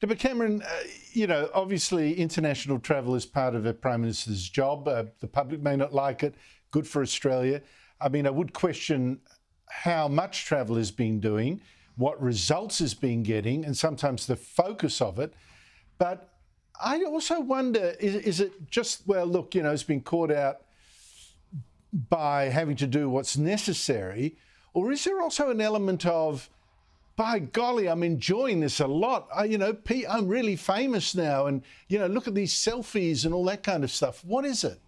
But Cameron, obviously international travel is part of a Prime Minister's job. The public may not like it. Good for Australia. I mean, I would question how much travel has been doing, what results has been getting, and sometimes the focus of it. But I also wonder, is it just, well, look, it's been caught out by having to do what's necessary, or is there also an element of, by golly, I'm enjoying this a lot. I'm really famous now, and look at these selfies and all that kind of stuff. What is it?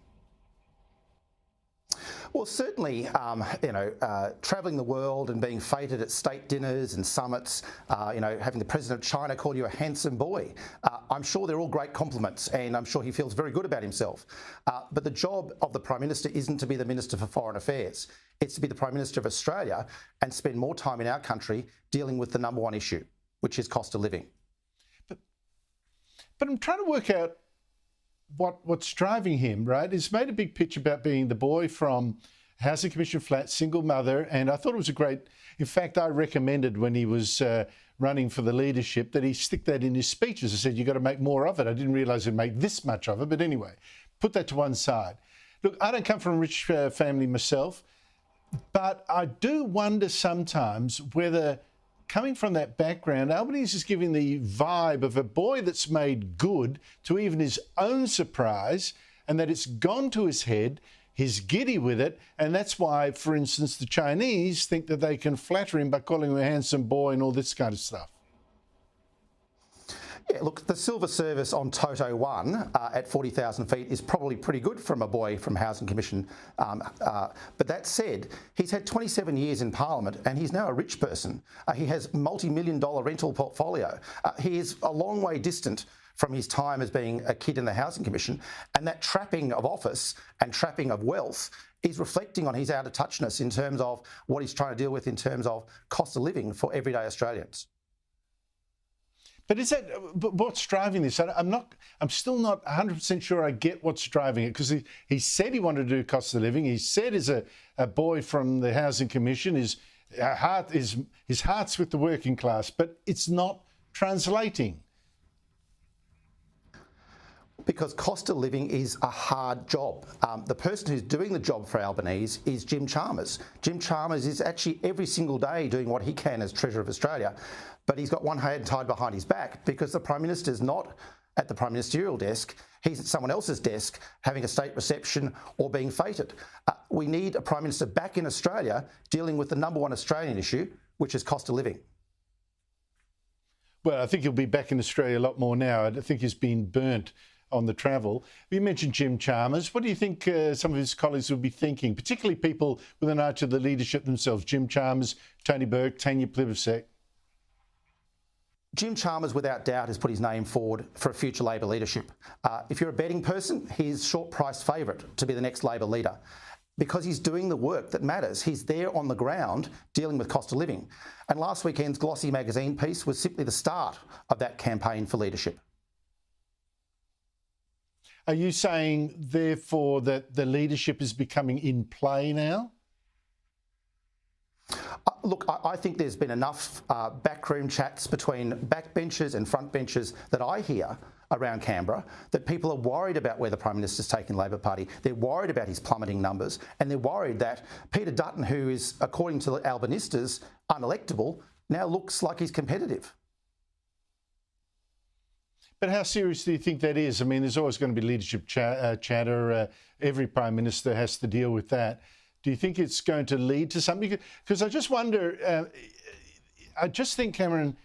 Well, certainly, travelling the world and being feted at state dinners and summits, having the President of China call you a handsome boy, I'm sure they're all great compliments, and I'm sure he feels very good about himself. But the job of the Prime Minister isn't to be the Minister for Foreign Affairs. It's to be the Prime Minister of Australia and spend more time in our country dealing with the number one issue, which is cost of living. But I'm trying to work out what's driving him, right? He's made a big pitch about being the boy from Housing Commission flat, single mother, and I thought it was a great... In fact, I recommended when he was running for the leadership that he stick that in his speeches. I said, you've got to make more of it. I didn't realise he'd make this much of it, but anyway, put that to one side. Look, I don't come from a rich family myself, but I do wonder sometimes whether, coming from that background, Albanese is giving the vibe of a boy that's made good to even his own surprise, and that it's gone to his head, he's giddy with it, and that's why, for instance, the Chinese think that they can flatter him by calling him a handsome boy and all this kind of stuff. Yeah, look, the silver service on Toto 1 at 40,000 feet is probably pretty good from a boy from Housing Commission. But that said, he's had 27 years in Parliament and he's now a rich person. He has multi-million-dollar rental portfolio. He is a long way distant from his time as being a kid in the Housing Commission, and that trapping of office and trapping of wealth is reflecting on his out-of-touchness in terms of what he's trying to deal with in terms of cost of living for everyday Australians. But what's driving this? I'm still not 100% sure I get what's driving it, because he said he wanted to do cost of living. He said as a boy from the Housing Commission, his heart's with the working class, but it's not translating. Because cost of living is a hard job. The person who's doing the job for Albanese is Jim Chalmers. Jim Chalmers is actually every single day doing what he can as Treasurer of Australia, but he's got one hand tied behind his back because the Prime Minister's not at the Prime Ministerial desk. He's at someone else's desk having a state reception or being feted. We need a Prime Minister back in Australia dealing with the number one Australian issue, which is cost of living. Well, I think he'll be back in Australia a lot more now. I think he's been burnt on the travel. You mentioned Jim Chalmers. What do you think some of his colleagues will be thinking, particularly people with an eye to the leadership themselves? Jim Chalmers, Tony Burke, Tanya Plibersek. Jim Chalmers, without doubt, has put his name forward for a future Labor leadership. If you're a betting person, he's short-priced favourite to be the next Labor leader because he's doing the work that matters. He's there on the ground dealing with cost of living. And last weekend's Glossy magazine piece was simply the start of that campaign for leadership. Are you saying, therefore, that the leadership is becoming in play now? Look, I think there's been enough backroom chats between backbenchers and frontbenchers that I hear around Canberra that people are worried about where the Prime Minister's taking Labor Party. They're worried about his plummeting numbers, and they're worried that Peter Dutton, who is, according to the Albanistas, unelectable, now looks like he's competitive. But how serious do you think that is? I mean, there's always going to be leadership chatter. Every Prime Minister has to deal with that. Do you think it's going to lead to something? Because I just wonder, I just think, Cameron,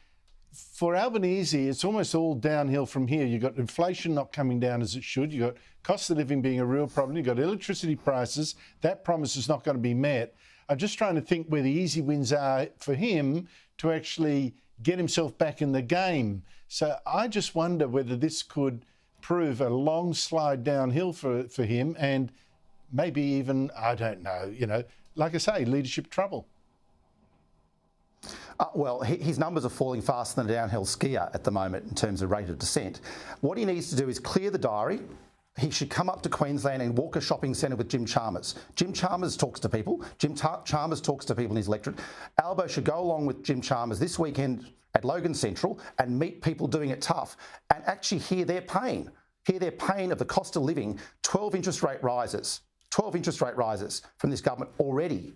for Albanese, it's almost all downhill from here. You've got inflation not coming down as it should. You've got cost of living being a real problem. You've got electricity prices. That promise is not going to be met. I'm just trying to think where the easy wins are for him to actually get himself back in the game. So I just wonder whether this could prove a long slide downhill for him, and maybe even, I don't know, like I say, leadership trouble. Well, his numbers are falling faster than a downhill skier at the moment in terms of rate of descent. What he needs to do is clear the diary. he should come up to Queensland and walk a shopping centre with Jim Chalmers. Jim Chalmers talks to people. Chalmers talks to people in his electorate. Albo should go along with Jim Chalmers this weekend at Logan Central and meet people doing it tough and actually hear their pain. Hear their pain of the cost of living, 12 interest rate rises from this government already.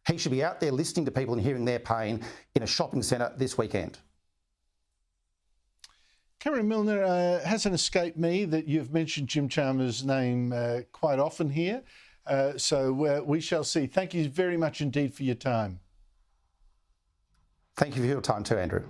He should be out there listening to people and hearing their pain in a shopping centre this weekend. Cameron Milner, hasn't escaped me that you've mentioned Jim Chalmers' name quite often here. So we shall see. Thank you very much indeed for your time. Thank you for your time too, Andrew.